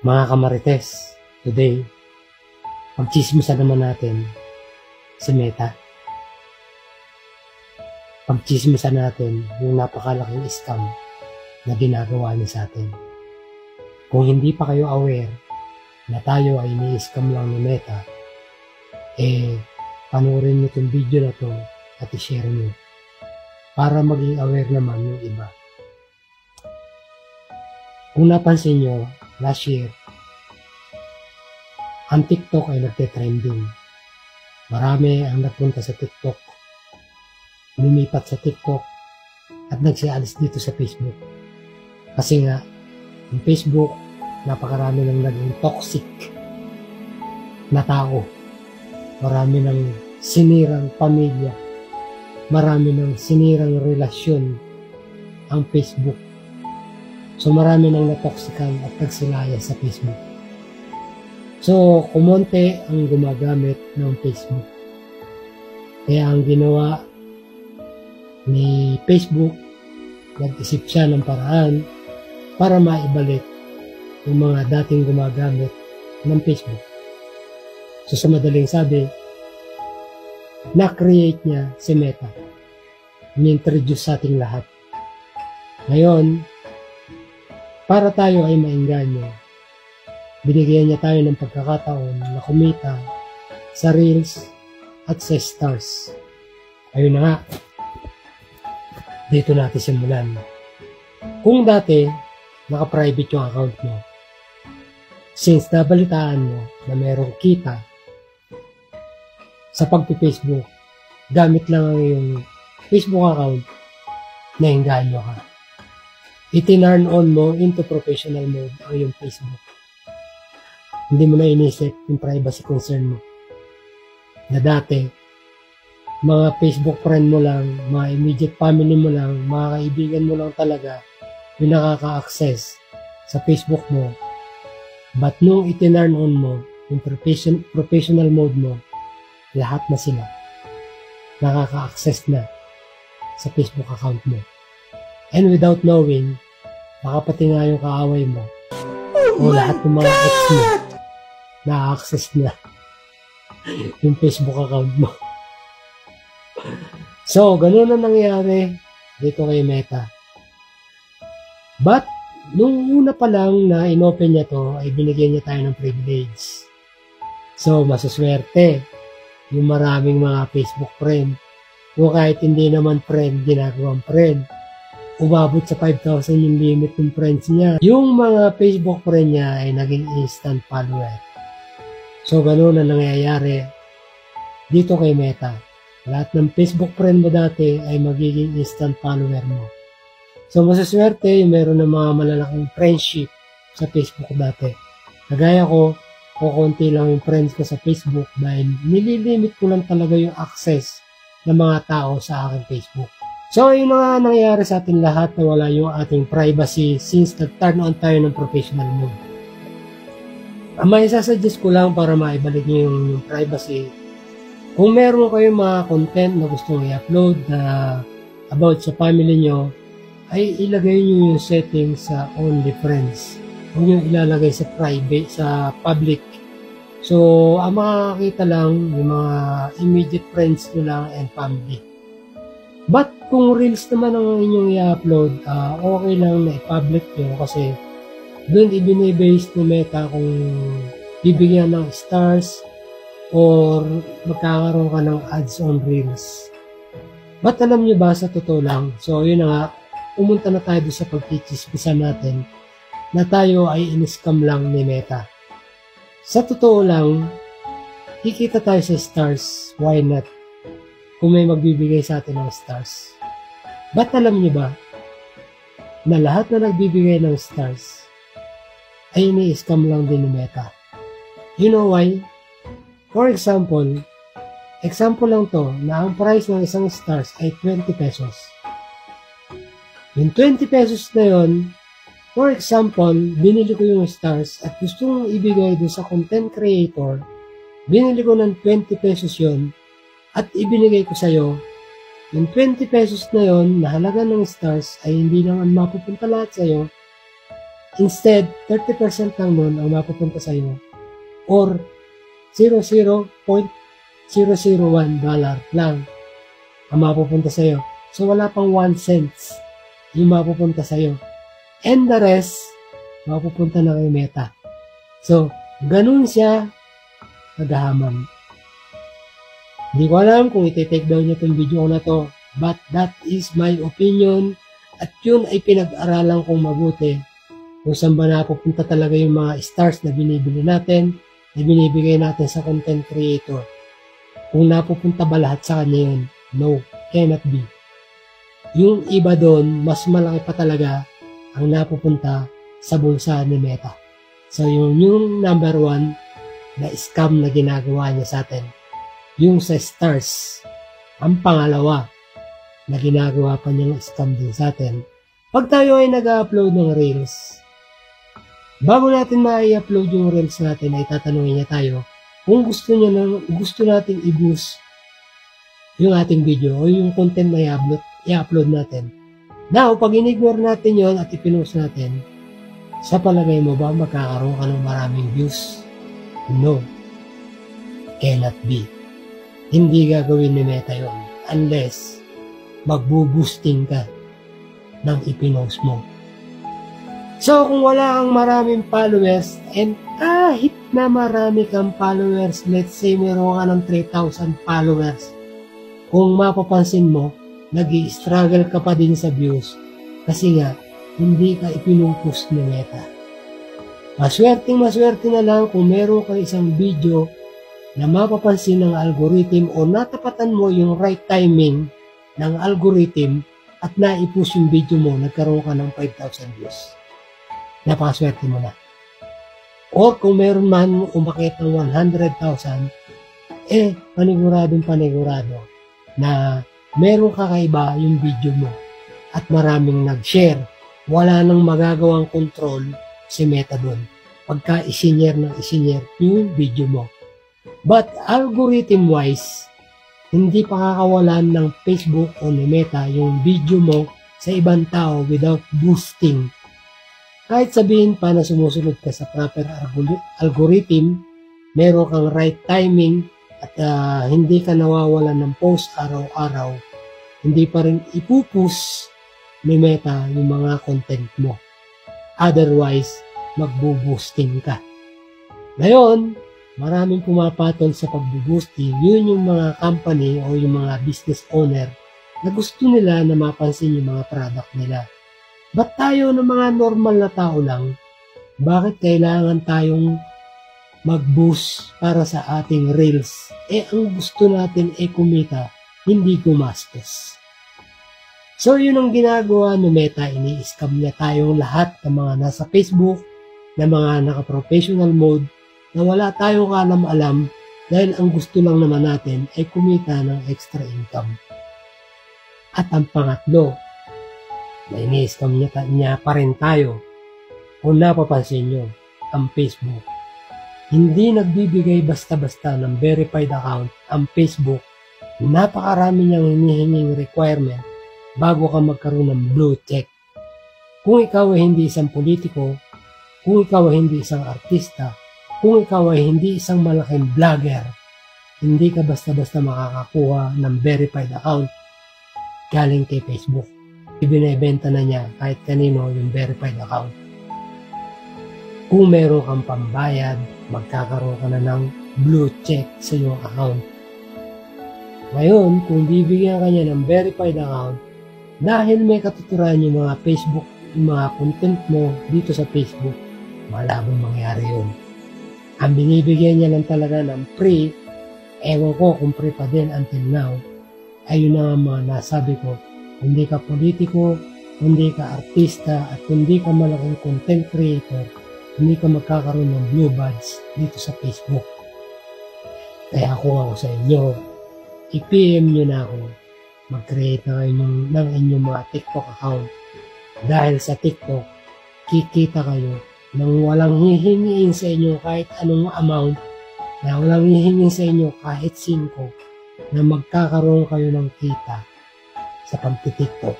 Mga kamarites, today, pagchismisan naman natin si Meta. Pagchismisan natin yung napakalaking scam na ginagawa niya sa atin. Kung hindi pa kayo aware na tayo ay ni-scam lang ni Meta, panoorin niyo itong video na to at i-share niyo para maging aware naman yung iba. Kung napansin niyo, last year, ang TikTok ay nagte-trending. Marami ang nagpunta sa TikTok, lumipat sa TikTok, at nagsialis dito sa Facebook. Kasi nga, ang Facebook, napakarami ng naging toxic na tao. Marami ng sinirang pamilya. Marami ng sinirang relasyon ang Facebook. So marami nang natoksikan at nagsilaya sa Facebook. So kumonte ang gumagamit ng Facebook. Kaya ang ginawa ni Facebook, nag-isip siya ng paraan para maibalik yung mga dating gumagamit ng Facebook. So sa madaling sabi, na-create niya si Meta. Ni-introduce sa ating lahat. Ngayon, para tayo ay maengganyo, binigyan niya tayo ng pagkakataon na kumita sa Reels at sa Stars. Ayun na nga, dito natin simulan. Kung dati, naka-private yung account mo, since nabalitaan mo na merong kita sa pagpi-Facebook, gamit lang yung Facebook account, naengganyo ka. I-turn on mo into professional mode ang yung Facebook. Hindi mo na inisip yung privacy concern mo. Na dati, mga Facebook friend mo lang, mga immediate family mo lang, mga kaibigan mo lang talaga yung nakaka-access sa Facebook mo. But nung i-turn on mo yung professional mode mo, lahat na sila nakaka-access na sa Facebook account mo. And without knowing, baka pati nga yung kaaway mo o lahat ng mga ex mo na-access na yung Facebook account mo. So, ganun na nangyari dito kay Meta. But, nung una pa lang na inopen niya to, ay binigyan niya tayo ng privilege. So, masaswerte yung maraming mga Facebook friend. O kahit hindi naman friend, ginagawang friend. Umabot sa 5,000 yung limit ng friends niya. Yung mga Facebook friend niya ay naging instant follower. So, ganun na nangyayari dito kay Meta. Lahat ng Facebook friend mo dati ay magiging instant follower mo. So, masaswerte yung meron ng mga malalaking friendship sa Facebook dati. Kagaya ko, kukunti lang yung friends ko sa Facebook dahil nililimit ko lang talaga yung access ng mga tao sa aking Facebook. So, yun na nga nangyayari sa ating lahat na wala yung ating privacy since nag-turn on tayo ng professional mode. Ang may sasuggest ko lang para maibalik nyo yung privacy, kung meron kayong mga content na gusto i-upload na about sa family nyo, ay ilagay nyo yung settings sa only friends. Huwag nyo ilalagay sa private, sa public. So, ang makakakita lang yung mga immediate friends nyo lang and family. But kung Reels naman ang inyong i-upload, okay lang na i-public nyo kasi doon ibinibase ni Meta kung bibigyan ng stars or magkakaroon ka ng ads on Reels. But alam nyo ba sa totoo lang, so yun na nga, pumunta na tayo sa pagkichismisan natin na tayo ay in-scam lang ni Meta. Sa totoo lang, kikita tayo sa stars, why not? Kung may magbibigay sa atin ng stars. But alam niyo ba, na lahat na nagbibigay ng stars, ay ini-scam lang din ni Meta. You know why? For example lang to, na ang price ng isang stars ay 20 pesos. Yung 20 pesos na yon, for example, binili ko yung stars at gusto kong ibigay doon sa content creator, binili ko ng 20 pesos yon at ibinigay ko sa'yo. Yung 20 pesos na yon na halaga ng stars ay hindi naman mapupunta lahat sa'yo, Instead, 30% lang nun ang mapupunta sa'yo or $0.001 lang ang mapupunta sa'yo. So, wala pang 1 cents yung mapupunta sa'yo. And the rest, mapupunta na kay Meta. So, ganun siya kagahaman. Hindi ko alam kung iti-take down niya itong video ko na to, but that is my opinion at yun ay pinag-aralan kong mabuti kung saan ba napupunta talaga yung mga stars na binibili natin, na binibigay natin sa content creator. Kung napupunta ba lahat sa kanya yun? No, cannot be. Yung iba doon, mas malaki pa talaga ang napupunta sa bulsa ni Meta. So yung number 1 na scam na ginagawa niya sa atin, yung sa stars. Ang pangalawa na ginagawa pa niyang scam din sa atin, pag tayo ay nag-upload ng reels, bago natin ma-upload yung reels natin, ay tatanungin niya tayo kung gusto natin i-boost yung ating video o yung content na i-upload natin. Now, pag in-ignore natin yon at ipinost natin, sa palagay mo ba magkakaroon ka ng maraming views? No. Cannot be. Hindi gagawin ni Meta yon unless magbo-boosting ka ng ipinost mo. So, kung wala kang maraming followers, and kahit na marami kang followers, let's say meron ka ng 3,000 followers, kung mapapansin mo, nag-i-struggle ka pa din sa views kasi nga, hindi ka ipinupust ni Meta. Maswerte na lang kung meron ka isang video na mapapansin ng algorithm o natapatan mo yung right timing ng algorithm at naipush yung video mo, nagkaroon ka ng 5,000 views. Napakaswerte mo na. Or kung meron man umakit ng 100,000, panigurado na meron kakaiba yung video mo at maraming nag-share. Wala nang magagawang control si Meta doon pagka isinyer yung video mo. But algorithm-wise, hindi pa kakawalan ng Facebook o ni Meta yung video mo sa ibang tao without boosting. Kahit sabihin pa na sumusunod ka sa proper algorithm, meron kang right timing at hindi ka nawawalan ng post araw-araw, hindi pa rin ipupush ni Meta yung mga content mo. Otherwise, magbo-boosting ka. Ngayon, maraming pumapatol sa pagbo-boosting. Yun yung mga company o yung mga business owner na gusto nila na mapansin yung mga product nila. Ba't tayo ng mga normal na tao lang, bakit kailangan tayong mag-boost para sa ating reels? Ang gusto natin kumita, hindi gumastos. So, yun ang ginagawa ng Meta. Ini-scam niya tayong lahat ng mga nasa Facebook, na mga naka-professional mode, na wala tayong alam dahil ang gusto lang naman natin ay kumita ng extra income. At ang pangatlo, na ini-scam niya pa rin tayo. Kung napapansin nyo, ang Facebook. Hindi nagbibigay basta-basta ng verified account ang Facebook. Napakarami niyang hinihinging requirement bago ka magkaroon ng blue check. Kung ikaw ay hindi isang politiko, kung ikaw ay hindi isang artista, kung ikaw ay hindi isang malaking vlogger, hindi ka basta-basta makakakuha ng verified account galing kay Facebook. Ibinebenta na niya kahit kanino yung verified account. Kung meron kang pambayad, magkakaroon ka na ng blue check sa iyong account. Ngayon, kung bibigyan ka niya ng verified account, dahil may katuturan yung mga Facebook, yung mga content mo dito sa Facebook, malabong mangyari yun. Ang binibigyan niya lang talaga ng free, ewan ko kung free pa din until now, ayun na mga nasabi ko, hindi ka politiko, hindi ka artista, at hindi ka malaking content creator, hindi ka magkakaroon ng blue badge dito sa Facebook. Kaya kung ako sa inyo, i-PM nyo na ako, mag-create na kayo ng inyong mga TikTok account. Dahil sa TikTok, kikita kayo nang walang hihingiin sa inyo kahit anong amount, na walang hihingiin sa inyo kahit 5, na magkakaroon kayo ng kita sa pagtitiktok.